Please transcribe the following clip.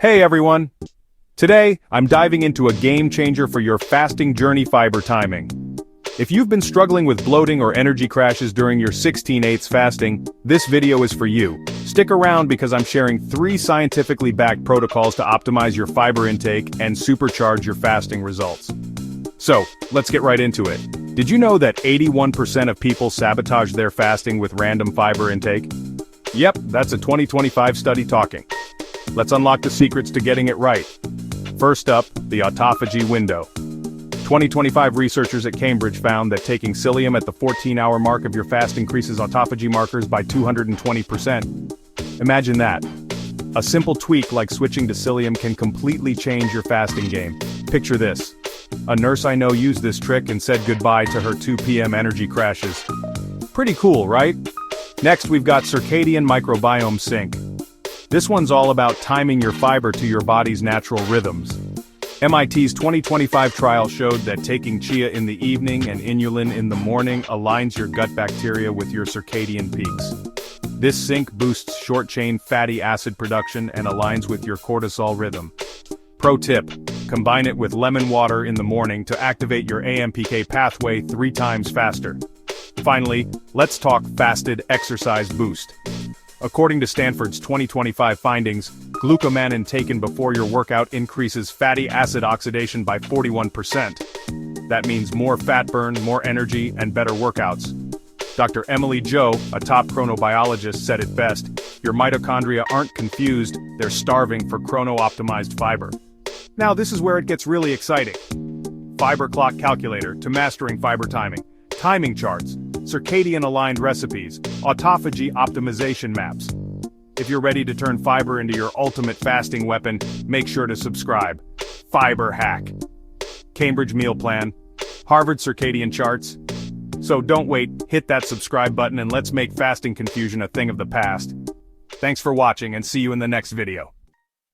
Hey everyone! Today, I'm diving into a game changer for your fasting journey: fiber timing. If you've been struggling with bloating or energy crashes during your 16/8 fasting, this video is for you. Stick around because I'm sharing 3 scientifically backed protocols to optimize your fiber intake and supercharge your fasting results. So, let's get right into it. Did you know that 81% of people sabotage their fasting with random fiber intake? Yep, that's a 2025 study talking. Let's unlock the secrets to getting it right. First up, the autophagy window. 2025 researchers at Cambridge found that taking psyllium at the 14-hour mark of your fast increases autophagy markers by 220%. Imagine that. A simple tweak like switching to psyllium can completely change your fasting game. Picture this. A nurse I know used this trick and said goodbye to her 2 p.m. energy crashes. Pretty cool, right? Next, we've got circadian microbiome sync. This one's all about timing your fiber to your body's natural rhythms. MIT's 2025 trial showed that taking chia in the evening and inulin in the morning aligns your gut bacteria with your circadian peaks. This sync boosts short-chain fatty acid production and aligns with your cortisol-rhythm. Pro tip: combine it with lemon water in the morning to activate your AMPK pathway 3 times faster. Finally, let's talk fasted exercise boost. According to Stanford's 2025 findings, Glucomannan taken before your workout increases fatty acid oxidation by 41%. That means more fat burn, more energy, and better workouts. Dr. Emily Joe, a top chronobiologist, said it best: your mitochondria aren't confused, they're starving for chrono-optimized fiber. Now this is where it gets really exciting. Fiber clock calculator to mastering fiber timing. Timing charts, circadian-aligned recipes, autophagy optimization maps. If you're ready to turn fiber into your ultimate fasting weapon, make sure to subscribe. Fiber hack. Cambridge meal plan. Harvard circadian charts. So don't wait, hit that subscribe button and let's make fasting confusion a thing of the past. Thanks for watching and see you in the next video.